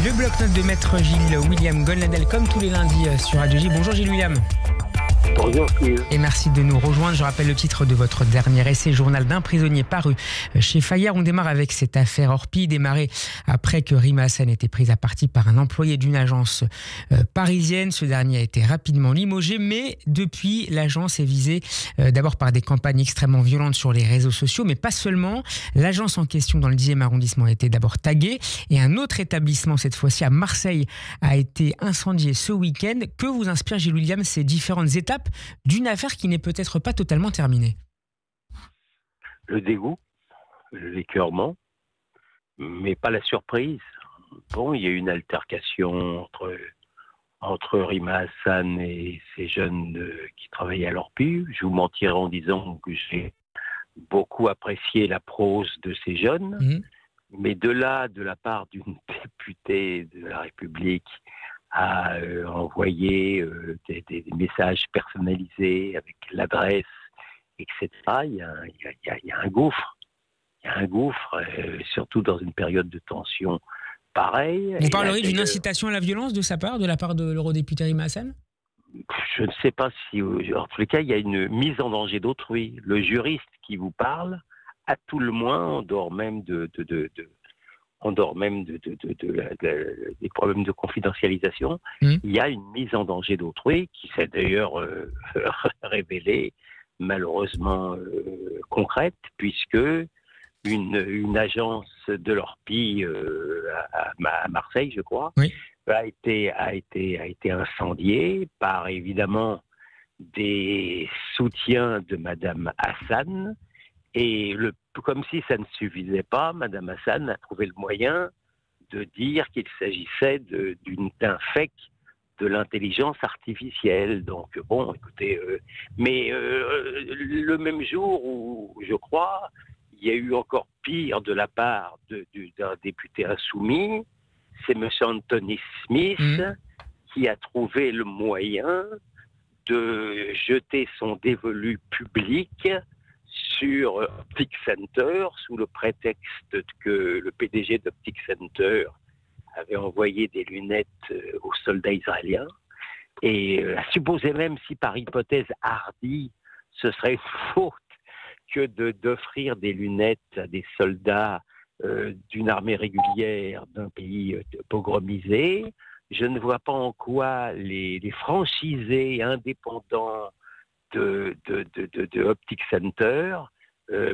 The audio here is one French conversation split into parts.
Le bloc-notes de Maître Gilles William Goldnadel, comme tous les lundis sur Radio J. Bonjour Gilles William. Bonjour Steve. Et merci de nous rejoindre. Je rappelle le titre de votre dernier essai, Journal d'un prisonnier, paru chez Fayard. On démarre avec cette affaire Orpi, démarrée après que Rima Hassan ait été prise à partie par un employé d'une agence parisienne. Ce dernier a été rapidement limogé, mais depuis, l'agence est visée d'abord par des campagnes extrêmement violentes sur les réseaux sociaux, mais pas seulement. L'agence en question dans le 10e arrondissement a été d'abord taguée, et un autre établissement, cette fois-ci à Marseille, a été incendié ce week-end. Que vous inspire, Gilles William, ces différentes étapes d'une affaire qui n'est peut-être pas totalement terminée? Le dégoût, l'écœurement, mais pas la surprise. Bon, il y a eu une altercation entre Rima Hassan et ces jeunes qui travaillaient à l'Orpi. Je vous mentirai en disant que j'ai beaucoup apprécié la prose de ces jeunes, mais de la part d'une députée de la République à envoyer des messages personnalisés avec l'adresse, etc. Il y a un gouffre. Il y a un gouffre, surtout dans une période de tension pareille. Vous parleriez d'une incitation à la violence de la part de l'eurodéputé Rima Hassan? Je ne sais pas si... En tous les cas, il y a une mise en danger d'autrui. Le juriste qui vous parle, à tout le moins, en dehors même des problèmes de confidentialisation, il y a une mise en danger d'autrui qui s'est d'ailleurs révélée malheureusement concrète, puisque une agence de l'Orpi à Marseille, je crois, a été incendiée par évidemment des soutiens de Madame Hassan. Et comme si ça ne suffisait pas, Madame Hassan a trouvé le moyen de dire qu'il s'agissait d'un fake de l'intelligence artificielle. Donc bon, écoutez, le même jour où, je crois, il y a eu encore pire de la part d'un député insoumis, c'est M. Anthony Smith qui a trouvé le moyen de jeter son dévolu public sur Optic Center, sous le prétexte que le PDG d'Optic Center avait envoyé des lunettes aux soldats israéliens, et supposé même si par hypothèse hardie, ce serait une faute que d'offrir des lunettes à des soldats d'une armée régulière d'un pays pogromisé. Je ne vois pas en quoi les franchisés indépendants de Optic Center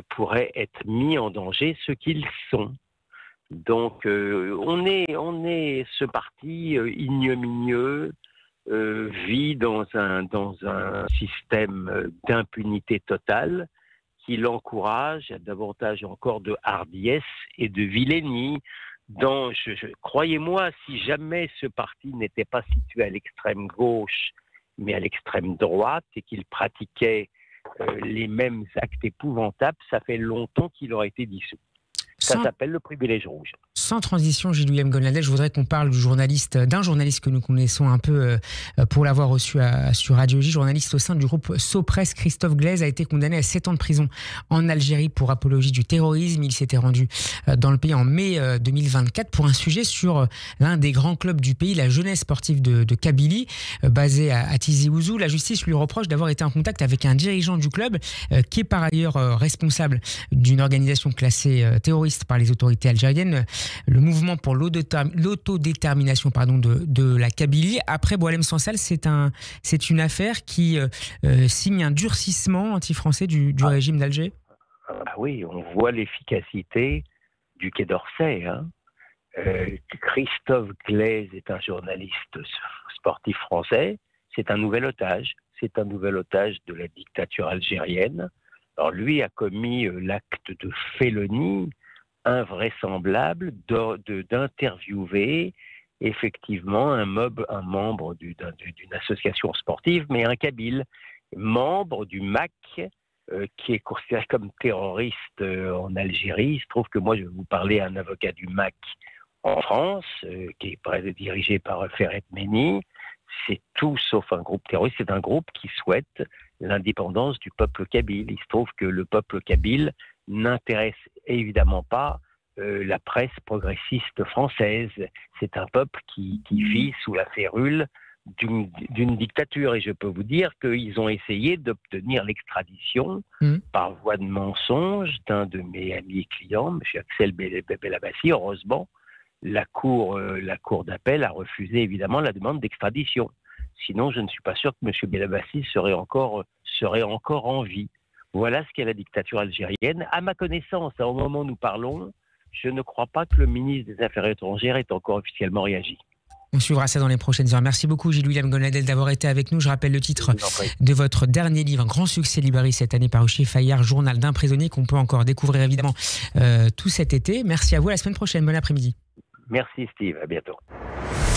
pourraient être mis en danger, ce qu'ils sont. Donc on est ce parti ignominieux vit dans un système d'impunité totale qui l'encourage à davantage encore de hardiesse et de vilainie. Croyez-moi, si jamais ce parti n'était pas situé à l'extrême gauche, mais à l'extrême droite, et qu'il pratiquait les mêmes actes épouvantables, ça fait longtemps qu'il aurait été dissous. Ça s'appelle le privilège rouge. Sans transition, Gilles William Goldnadel, je voudrais qu'on parle d'un journaliste que nous connaissons un peu pour l'avoir reçu sur Radio J, journaliste au sein du groupe Sopress. Christophe Glaise a été condamné à 7 ans de prison en Algérie pour apologie du terrorisme. Il s'était rendu dans le pays en mai 2024 pour un sujet sur l'un des grands clubs du pays, la jeunesse sportive de Kabylie, basée à Tizi Ouzou. La justice lui reproche d'avoir été en contact avec un dirigeant du club qui est par ailleurs responsable d'une organisation classée terroriste par les autorités algériennes, le mouvement pour l'autodétermination de la Kabylie. Après Boualem Sansal, c'est une affaire qui signe un durcissement anti-français du régime d'Alger. Oui, on voit l'efficacité du Quai d'Orsay. Christophe Glaise est un journaliste sportif français. C'est un nouvel otage. C'est un nouvel otage de la dictature algérienne. Alors lui a commis l'acte de félonie invraisemblable d'interviewer effectivement un membre d'une association sportive, mais un Kabyle, membre du MAC, qui est considéré comme terroriste en Algérie. Il se trouve que moi, je vais vous parler à un avocat du MAC en France, qui est dirigé par Ferret Meni. C'est tout sauf un groupe terroriste, c'est un groupe qui souhaite l'indépendance du peuple kabyle. Il se trouve que le peuple kabyle n'intéresse évidemment pas la presse progressiste française. C'est un peuple qui vit sous la férule d'une dictature. Et je peux vous dire qu'ils ont essayé d'obtenir l'extradition par voie de mensonge d'un de mes amis et clients, M. Axel Belabassi. Heureusement, la cour d'appel a refusé évidemment la demande d'extradition. Sinon, je ne suis pas sûr que M. Belabassi serait encore en vie. Voilà ce qu'est la dictature algérienne. À ma connaissance, au moment où nous parlons, je ne crois pas que le ministre des Affaires étrangères ait encore officiellement réagi. On suivra ça dans les prochaines heures. Merci beaucoup Gilles-William Gonadel d'avoir été avec nous. Je rappelle le titre de votre dernier livre, un grand succès librairie cette année paru chez Fayard, Journal d'un prisonnier, qu'on peut encore découvrir évidemment tout cet été. Merci à vous, à la semaine prochaine. Bon après-midi. Merci Steve, à bientôt.